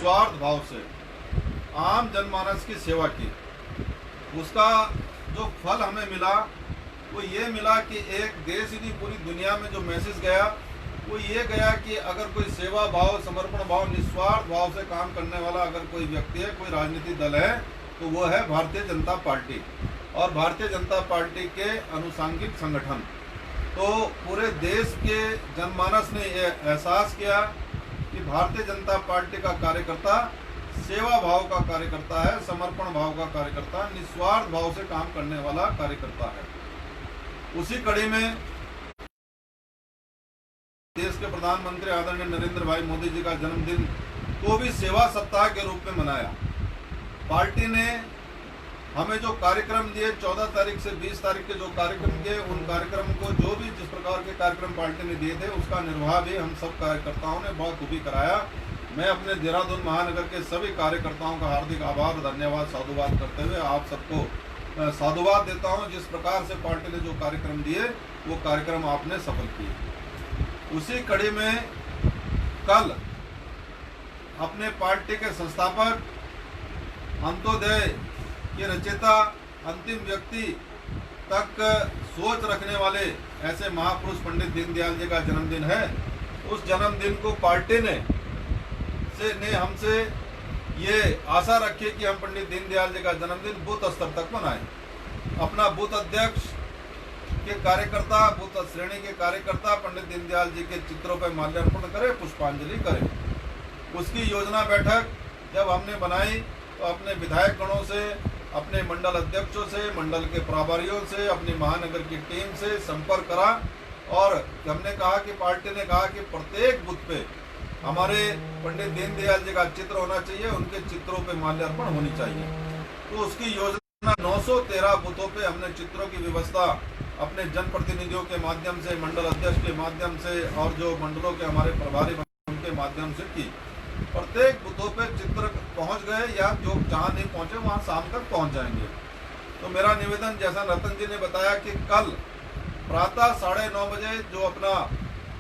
निस्वार्थ भाव से आम जनमानस की सेवा की। उसका जो फल हमें मिला वो ये मिला कि एक देश ही नहीं पूरी दुनिया में जो मैसेज गया वो ये गया कि अगर कोई सेवा भाव, समर्पण भाव, निस्वार्थ भाव से काम करने वाला अगर कोई व्यक्ति है, कोई राजनीतिक दल है, तो वो है भारतीय जनता पार्टी और भारतीय जनता पार्टी के अनुसांगिक संगठन। तो पूरे देश के जनमानस ने ये एहसास किया कि भारतीय जनता पार्टी का कार्यकर्ता सेवा भाव का कार्यकर्ता है, समर्पण भाव का कार्यकर्ता, निस्वार्थ भाव से काम करने वाला कार्यकर्ता है। उसी कड़ी में देश के प्रधानमंत्री आदरणीय नरेंद्र भाई मोदी जी का जन्मदिन को भी सेवा सप्ताह के रूप में मनाया। पार्टी ने हमें जो कार्यक्रम दिए 14 तारीख से 20 तारीख के जो कार्यक्रम दिए, उन कार्यक्रम को जो भी जिस प्रकार के कार्यक्रम पार्टी ने दिए थे उसका निर्वाह भी हम सब कार्यकर्ताओं ने बहुत खूबी कराया। मैं अपने देहरादून महानगर के सभी कार्यकर्ताओं का हार्दिक आभार, धन्यवाद, साधुवाद करते हुए आप सबको साधुवाद देता हूं। जिस प्रकार से पार्टी ने जो कार्यक्रम दिए वो कार्यक्रम आपने सफल किए। उसी कड़ी में कल अपने पार्टी के संस्थापक, अंत्योदय के रचयिता, अंतिम व्यक्ति तक सोच रखने वाले ऐसे महापुरुष पंडित दीनदयाल जी का जन्मदिन है। उस जन्मदिन को पार्टी ने हमसे ये आशा रखी कि हम पंडित दीनदयाल जी का जन्मदिन बूथ स्तर तक मनाएं। अपना बूथ अध्यक्ष के कार्यकर्ता, बूथ श्रेणी के कार्यकर्ता पंडित दीनदयाल जी के चित्रों पर माल्यार्पण करें, पुष्पांजलि करें। उसकी योजना बैठक जब हमने बनाई तो अपने विधायक गणों से, अपने मंडल अध्यक्षों से, मंडल के प्रभारियों से, अपनी महानगर की टीम से संपर्क करा और हमने कहा कि पार्टी ने कहा कि प्रत्येक बूथ पे हमारे पंडित दीनदयाल जी का चित्र होना चाहिए, उनके चित्रों पे माल्यार्पण होनी चाहिए। तो उसकी योजना 913 बूथों पे हमने चित्रों की व्यवस्था अपने जनप्रतिनिधियों के माध्यम से, मंडल अध्यक्ष के माध्यम से और जो मंडलों के हमारे प्रभारी उनके माध्यम से की। प्रत्येक बूथों पे चित्र पहुंच गए या जो जहां नहीं पहुंचे वहां शाम तक पहुंच जाएंगे। तो मेरा निवेदन, जैसा रतन जी ने बताया कि कल प्रातः 9:30 बजे जो अपना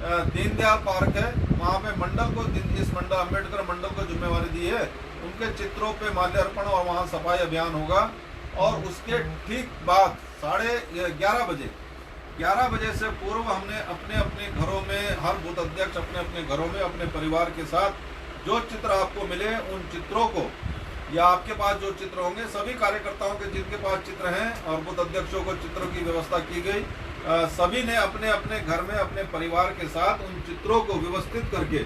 दीनदयाल पार्क है वहाँ पे मंडल को, इस मंडल अम्बेडकर मंडल को जिम्मेवारी दी है, उनके चित्रों पे माल्यार्पण और वहाँ सफाई अभियान होगा। और उसके ठीक बाद 11:30 बजे से पूर्व हमने अपने अपने घरों में, हर बूथ अध्यक्ष अपने अपने घरों में अपने परिवार के साथ जो चित्र आपको मिले उन चित्रों को, या आपके पास जो चित्र होंगे, सभी कार्यकर्ताओं के जिनके पास चित्र हैं और बूथ अध्यक्षों को चित्रों की व्यवस्था की गई, सभी ने अपने अपने घर में अपने परिवार के साथ उन चित्रों को व्यवस्थित करके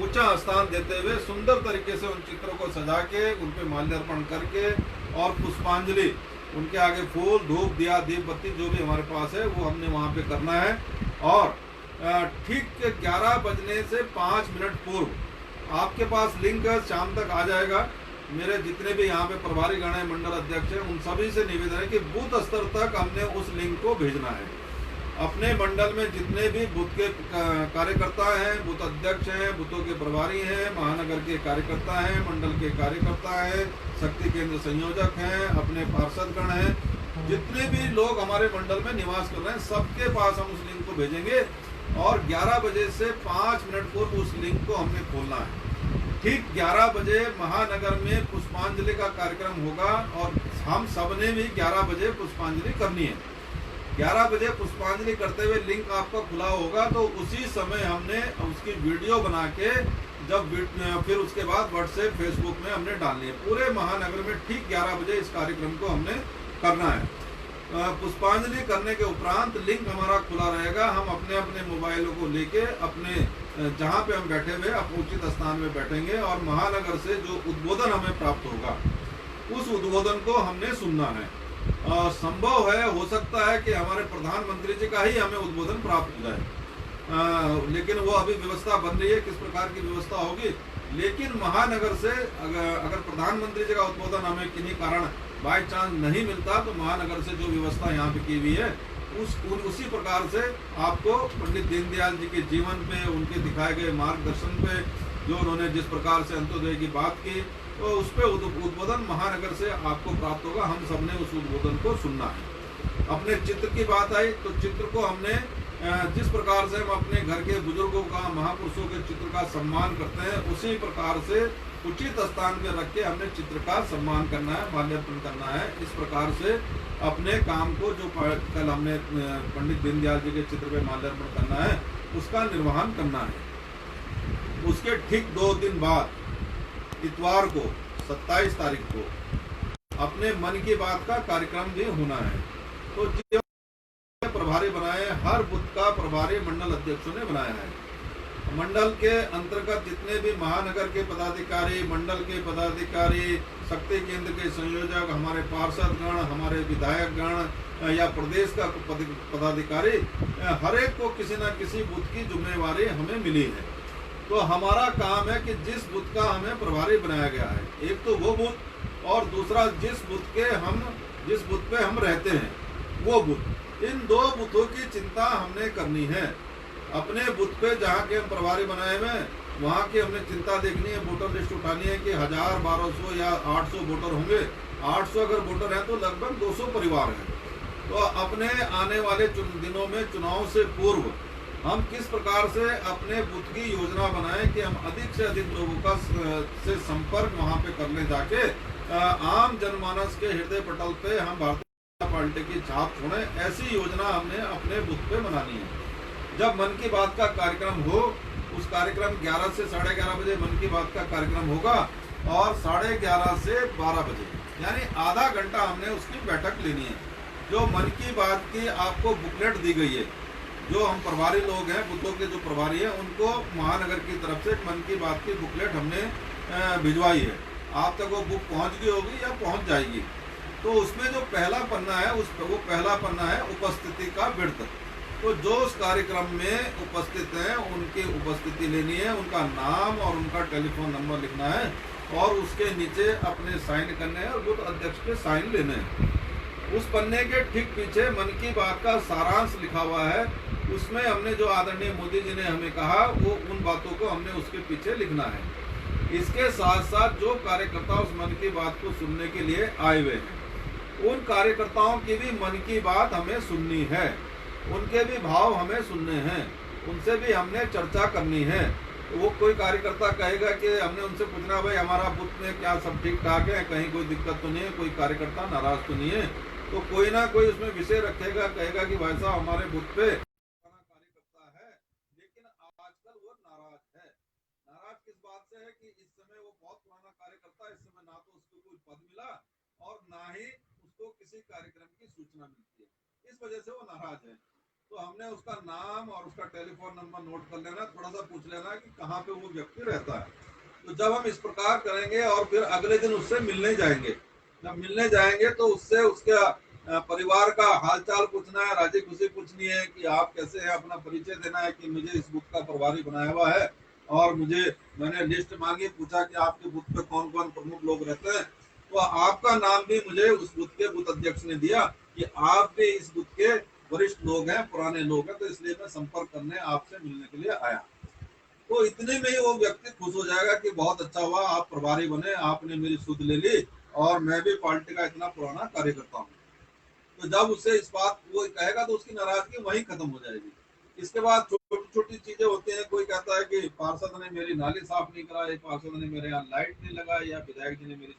ऊंचा स्थान देते हुए सुंदर तरीके से उन चित्रों को सजा के उन पे माल्यार्पण करके और पुष्पांजलि, उनके आगे फूल, धूप, दिया, दीप बत्ती जो भी हमारे पास है वो हमने वहाँ पे करना है। और ठीक 11 बजने से 5 मिनट पूर्व आपके पास लिंक शाम तक आ जाएगा। मेरे जितने भी यहाँ पे प्रभारी गण है, मंडल अध्यक्ष है, उन सभी से निवेदन है कि बूथ स्तर तक हमने उस लिंक को भेजना है। अपने मंडल में जितने भी बूथ के कार्यकर्ता हैं, बूथ अध्यक्ष हैं, बूथों के प्रभारी हैं, महानगर के कार्यकर्ता हैं, मंडल के कार्यकर्ता हैं, शक्ति केंद्र संयोजक हैं, अपने पार्षद गण हैं, जितने भी लोग हमारे मंडल में निवास कर रहे हैं, सबके पास हम उस लिंक को भेजेंगे। और 11 बजे से 5 मिनट पूर्व उस लिंक को हमने खोलना है। ठीक 11 बजे महानगर में पुष्पांजलि का कार्यक्रम होगा और हम सबने भी 11 बजे पुष्पांजलि करनी है। 11 बजे पुष्पांजलि करते हुए लिंक आपका खुला होगा, तो उसी समय हमने उसकी वीडियो बना के फिर उसके बाद व्हाट्सएप, फेसबुक में हमने डालनी है। पूरे महानगर में ठीक 11 बजे इस कार्यक्रम को हमने करना है। पुष्पांजलि करने के उपरांत लिंक हमारा खुला रहेगा। हम अपने अपने मोबाइलों को लेके अपने जहाँ पे हम बैठे हुए अपने उचित स्थान में बैठेंगे और महानगर से जो उद्बोधन हमें प्राप्त होगा उस उद्बोधन को हमने सुनना है। संभव है, हो सकता है कि हमारे प्रधानमंत्री जी का ही हमें उद्बोधन प्राप्त हो जाए, लेकिन वो अभी व्यवस्था बन रही है, किस प्रकार की व्यवस्था होगी। लेकिन महानगर से अगर प्रधानमंत्री जी का उद्बोधन हमें किन्हीं कारण बाय चांस नहीं मिलता तो महानगर से जो व्यवस्था यहाँ पे की हुई है उसी प्रकार से आपको पंडित दीनदयाल जी के जीवन पे, उनके दिखाए गए मार्गदर्शन पे, जो उन्होंने जिस प्रकार से अंत्योदय की बात की, तो उस पे उद्बोधन महानगर से आपको प्राप्त होगा। हम सबने उस उद्बोधन को सुनना है। अपने चित्र की बात आई तो चित्र को हमने जिस प्रकार से हम अपने घर के बुजुर्गों का, महापुरुषों के चित्र का सम्मान करते हैं, उसी प्रकार से उचित स्थान पे रख के हमने चित्र का सम्मान करना है, माल्यार्पण करना है। इस प्रकार से अपने काम को, जो कल हमने पंडित दीनदयाल जी के चित्र पे माल्यार्पण करना है, उसका निर्वहन करना है। उसके ठीक 2 दिन बाद इतवार को 27 तारीख को अपने मन की बात का कार्यक्रम भी होना है। तो जो प्रभारी बनाए, हर बुथ का प्रभारी मंडल अध्यक्षों ने बनाया है। मंडल के अंतर्गत जितने भी महानगर के पदाधिकारी, मंडल के पदाधिकारी, शक्ति केंद्र के संयोजक, हमारे पार्षद गण, हमारे विधायक गण या प्रदेश का पदाधिकारी, हर एक को किसी न किसी बुथ की जिम्मेवारी हमें मिली है। तो हमारा काम है कि जिस बुथ का हमें प्रभारी बनाया गया है, एक तो वो बुथ, और दूसरा जिस बुथ पे हम रहते हैं वो बुथ, इन 2 बुथों की चिंता हमने करनी है। अपने बुथ पे जहाँ के हम प्रभारी बनाए हुए हैं, वहाँ की हमने चिंता देखनी है, वोटर लिस्ट उठानी है कि 1000, 1200 या 800 वोटर होंगे। 800 अगर वोटर हैं तो लगभग 200 परिवार हैं। तो अपने आने वाले दिनों में चुनाव से पूर्व हम किस प्रकार से अपने बुथ की योजना बनाएं कि हम अधिक से अधिक लोगों का से संपर्क वहाँ पे करने जाके आम जनमानस के हृदय पटल पे हम भारतीय जनता पार्टी की छाप छोड़े। ऐसी योजना हमने अपने बुथ पे बनानी है। जब मन की बात का कार्यक्रम हो, उस कार्यक्रम 11 से 11:30 बजे मन की बात का कार्यक्रम होगा, और 11:30 से 12 बजे यानी आधा घंटा हमने उसकी बैठक लेनी है। जो मन की बात की आपको बुकलेट दी गई है, जो हम प्रभारी लोग हैं, बुथों के जो प्रभारी हैं, उनको महानगर की तरफ से मन की बात की बुकलेट हमने भिजवाई है। आप तक वो बुक पहुंच गई होगी या पहुंच जाएगी। तो उसमें जो पहला पन्ना है, वो पहला पन्ना है उपस्थिति का वृत्त। तो जो उस कार्यक्रम में उपस्थित हैं, उनकी उपस्थिति लेनी है, उनका नाम और उनका टेलीफोन नंबर लिखना है, और उसके नीचे अपने साइन करने हैं और बूथ अध्यक्ष के साइन लेने हैं। उस पन्ने के ठीक पीछे मन की बात का सारांश लिखा हुआ है। उसमें हमने जो आदरणीय मोदी जी ने हमें कहा, वो उन बातों को हमने उसके पीछे लिखना है। इसके साथ साथ जो कार्यकर्ता उस मन की बात को सुनने के लिए आए हुए हैं, उन कार्यकर्ताओं की भी मन की बात हमें सुननी है, उनके भी भाव हमें सुनने हैं, उनसे भी हमने चर्चा करनी है। तो वो कोई कार्यकर्ता कहेगा कि हमने उनसे पूछना, भाई हमारा बुथ में क्या सब ठीक ठाक है, कहीं कोई दिक्कत तो नहीं है, कोई कार्यकर्ता नाराज तो नहीं है। तो कोई ना कोई उसमें विषय रखेगा, कहेगा कि भाई साहब हमारे बुथ पे कार्यकर्ता है, लेकिन आजकल वो नाराज है। नाराज किस बात से है कि इस समय वो बहुत पुराना कार्यकर्ता है, इस समय ना तो उसको कोई पद मिला और ना ही उसको किसी कार्यक्रम की सूचना मिलती है, इस वजह से वो नाराज है। तो हमने उसका नाम और उसका टेलीफोन नंबर नोट कर लेना, थोड़ा सा पूछ लेना कि कहाँ पे वो व्यक्ति रहता है। तो जब हम इस प्रकार करेंगे और फिर अगले दिन उससे मिलने जाएंगे, जब मिलने जाएंगे तो उससे उसके परिवार का हालचाल पूछना है, राजी खुशी पूछनी है कि आप कैसे हैं, अपना परिचय देना है कि मुझे इस बुथ का प्रभारी बनाया हुआ है और मैंने लिस्ट मांगी, पूछा कि आपके बुथ पे कौन कौन प्रमुख लोग रहते हैं। तो आपका नाम भी मुझे उस बुथ के बुथ अध्यक्ष ने दिया कि आप भी इस बुथ के वरिष्ठ लोग हैं, पुराने लोग हैं, तो इसलिए मैं संपर्क करने आपसे मिलने के लिए आया। तो इतने में ही वो व्यक्ति खुश हो जाएगा कि बहुत अच्छा हुआ, आप प्रभारी बने, आपने मेरी सुध ले ली और मैं भी पार्टी का इतना पुराना कार्यकर्ता हूँ। तो जब उससे इस बात वो कहेगा तो उसकी नाराजगी वहीं खत्म हो जाएगी। इसके बाद छोटी छोटी चीजें होती हैं, कोई कहता है कि पार्षद ने मेरी नाली साफ नहीं कराई, पार्षद ने मेरे यहाँ लाइट नहीं लगाई, या विधायक जी ने मेरी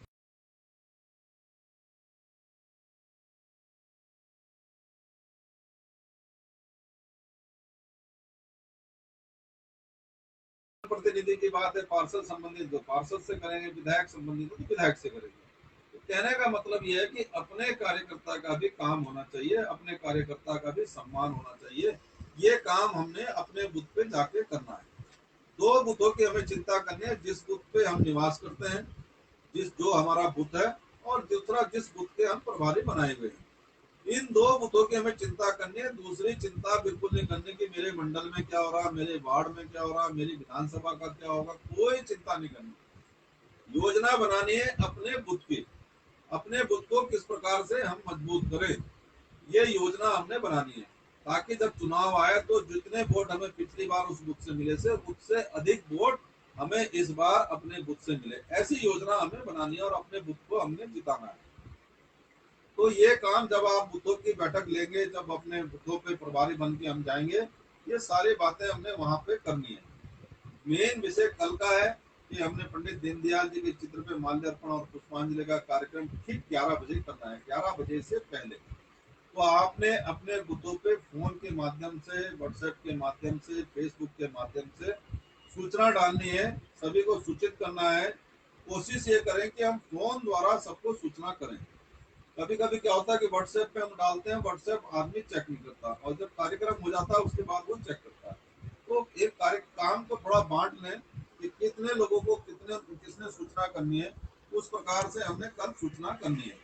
प्रतिनिधि की बात है, पार्षद संबंधित तो पार्षद से करेंगे, विधायक संबंधित तो विधायक से करेंगे। तो कहने का मतलब यह है कि अपने कार्यकर्ता का भी काम होना चाहिए, अपने कार्यकर्ता का भी सम्मान होना चाहिए। ये काम हमने अपने बुथ पे जाके करना है। 2 बुथों की हमें चिंता करनी है, जिस बुथ पे हम निवास करते हैं, जो हमारा बुथ है, और दूसरा जिस बुथ के हम प्रभारी बनाए हुए हैं। इन 2 बुथों की हमें चिंता करनी है। दूसरी चिंता बिल्कुल नहीं करनी कि मेरे मंडल में क्या हो रहा, मेरे वार्ड में क्या हो रहा, मेरी विधानसभा का क्या होगा, कोई चिंता नहीं करनी। योजना बनानी है अपने बुथ की, अपने बुथ को किस प्रकार से हम मजबूत करें, ये योजना हमने बनानी है, ताकि जब चुनाव आए तो जितने वोट हमें पिछली बार उस बुथ से मिले से उससे अधिक वोट हमें इस बार अपने बुथ से मिले। ऐसी योजना हमें बनानी है और अपने बुथ को हमने जिताना है। तो ये काम जब आप बुथों की बैठक लेंगे, जब अपने बुथों पे प्रभारी बन के हम जाएंगे, ये सारी बातें हमने वहां पे करनी है। मेन विषय कल का है कि हमने पंडित दीनदयाल जी के चित्र पे माल्यार्पण और पुष्पांजलि का कार्यक्रम ठीक 11 बजे करना है, 11 बजे से पहले। तो आपने अपने बुद्धों पे फोन के माध्यम से, व्हाट्सएप के माध्यम से, फेसबुक के माध्यम से सूचना डालनी है, सभी को सूचित करना है। कोशिश ये करें कि हम फोन द्वारा सबको सूचना करें। कभी कभी क्या होता है कि व्हाट्सएप पे हम डालते हैं, व्हाट्सएप आदमी चेक नहीं करता, और जब कार्यक्रम हो जाता है उसके बाद वो चेक करता है। तो एक कार्य काम को थोड़ा बांट लें कि कितने लोगों को किसने सूचना करनी है, उस प्रकार से हमने कल सूचना करनी है।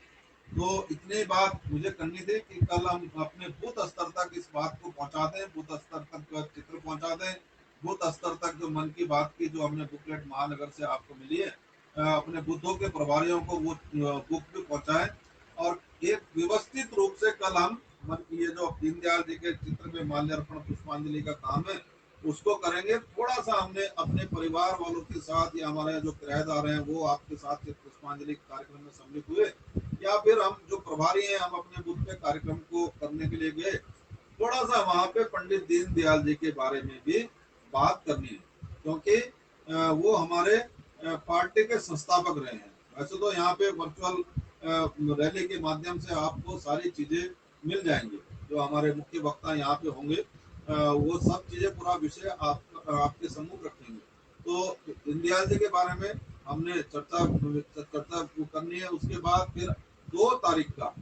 तो इतनी बात मुझे करनी थी कि कल हम अपने बूथ स्तर तक इस बात को पहुंचा दें, बूथ स्तर तक चित्र पहुंचा दें, बूथ स्तर तक जो मन की बात की जो हमने बुकलेट महानगर से आपको मिली है, अपने बुद्धों के प्रभारियों को वो बुक भी पहुंचाएं। और एक व्यवस्थित रूप से कल हम ये जो दीनदयाल जी के चित्र में माल्यार्पण पुष्पांजलि का काम है उसको करेंगे। थोड़ा सा हमने अपने परिवार वालों के साथ या हमारे जो किराएदार हैं वो आपके साथ पुष्पांजलि कार्यक्रम में सम्मिलित हुए, या फिर हम जो प्रभारी हैं हम अपने बूथ पे कार्यक्रम को करने के लिए गए, थोड़ा सा वहां पे पंडित दीनदयाल जी के बारे में भी बात करनी है, क्योंकि वो हमारे पार्टी के संस्थापक रहे हैं। वैसे तो यहाँ पे वर्चुअल रैली के माध्यम से आपको सारी चीजें मिल जाएंगी, जो हमारे मुख्य वक्ता यहाँ पे होंगे वो सब चीजें पूरा विषय आपके सम्मुख रखेंगे। तो दीनदयाल जी के बारे में हमने चर्चा करनी है। उसके बाद फिर 2 तारीख का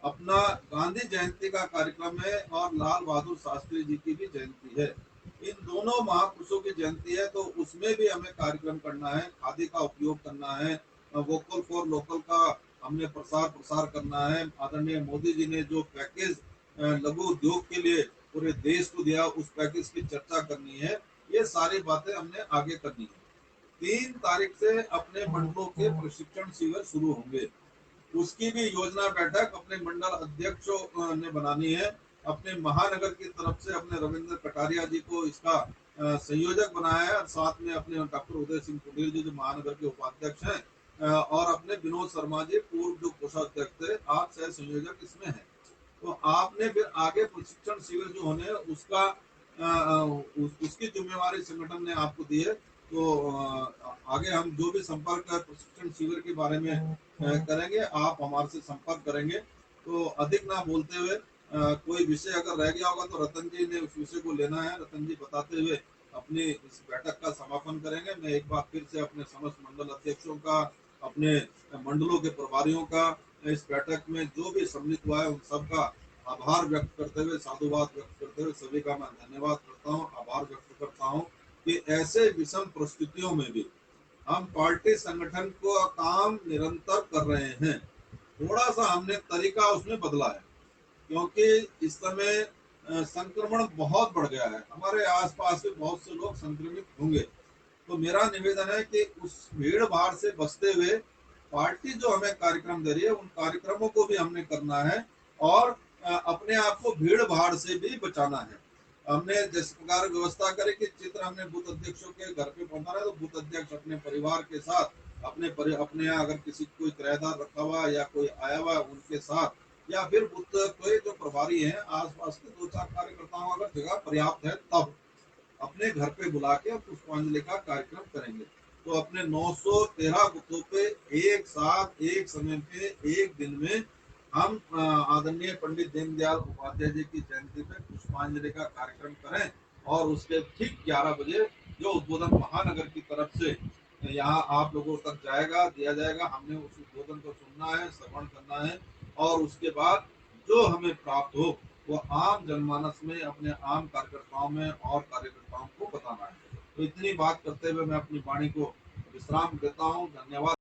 अपना गांधी जयंती का कार्यक्रम है और लाल बहादुर शास्त्री जी की भी जयंती है। इन दोनों महापुरुषों की जयंती है, तो उसमें भी हमें कार्यक्रम करना है, खादी का उपयोग करना है, वोकल फॉर लोकल का हमने प्रसार करना है। आदरणीय मोदी जी ने जो पैकेज लघु उद्योग के लिए पूरे देश को दिया, उस पैकेज की चर्चा करनी है। ये सारी बातें हमने आगे करनी है। 3 तारीख से अपने मंडलों के प्रशिक्षण शिविर शुरू होंगे, उसकी भी योजना बैठक अपने मंडल अध्यक्षों ने बनानी है। अपने महानगर की तरफ से अपने रविंद्र कटारिया जी को इसका संयोजक बनाया है, और साथ में अपने डॉक्टर उदय सिंह कुटीर जी जो महानगर के उपाध्यक्ष हैं, और अपने विनोद शर्मा जी पूर्व जो कोषाध्यक्ष थे, आप सह संयोजक इसमें हैं। तो आपने फिर आगे प्रशिक्षण शिविर जो होने उसका उसकी जिम्मेवारी संगठन ने आपको दी है। तो आगे हम जो भी संपर्क प्रशिक्षण शिविर के बारे में करेंगे, आप हमारे से संपर्क करेंगे। तो अधिक ना बोलते हुए कोई विषय अगर रह गया होगा तो रतन जी ने उस विषय को लेना है, रतन जी बताते हुए अपनी इस बैठक का समापन करेंगे। मैं एक बार फिर से अपने समस्त मंडल अध्यक्षों का, अपने मंडलों के प्रभारियों का इस बैठक में जो भी सम्मिलित हुआ है उन सबका आभार व्यक्त करते हुए, साधुवाद व्यक्त करते हुए सभी का मैं धन्यवाद करता हूँ, आभार व्यक्त करता हूँ कि ऐसे विषम परिस्थितियों में भी हम पार्टी संगठन को काम निरंतर कर रहे हैं। थोड़ा सा हमने तरीका उसमें बदला है, क्योंकि इस समय संक्रमण बहुत बढ़ गया है, हमारे आसपास के बहुत से लोग संक्रमित होंगे। तो मेरा निवेदन है कि उस भीड़ भाड़ से बचते हुए पार्टी जो हमें कार्यक्रम दे रही है उन कार्यक्रमों को भी हमने करना है, और अपने आप को भीड़ भाड़ से भी बचाना है। हमने जिस प्रकार व्यवस्था करी कि चित्र हमने बूथ अध्यक्षों के घर पे पहुंचाना है, तो बूथ अध्यक्ष अपने परिवार के साथ अपने यहाँ अगर किसी कोई किराएदार रखा हुआ या कोई आया हुआ उनके साथ, या फिर बूथ कोई जो प्रभारी हैं आसपास के 2-4 कार्यकर्ताओं अगर जगह पर्याप्त है तब अपने घर पे बुला के पुष्पांजलि का कार्यक्रम करेंगे। तो अपने 913 बूथों पे एक साथ एक समय पे एक दिन में हम आदरणीय पंडित दीनदयाल उपाध्याय जी की जयंती पे पुष्पांजलि का कार्यक्रम करें, और उसके ठीक 11 बजे जो उद्बोधन महानगर की तरफ से यहाँ आप लोगों तक जाएगा, दिया जाएगा, हमने उस उद्बोधन को सुनना है, श्रवण करना है, और उसके बाद जो हमें प्राप्त हो वो आम जनमानस में, अपने आम कार्यकर्ताओं में और कार्यकर्ताओं को बताना है। तो इतनी बात करते हुए मैं अपनी वाणी को विश्राम देता हूँ। धन्यवाद।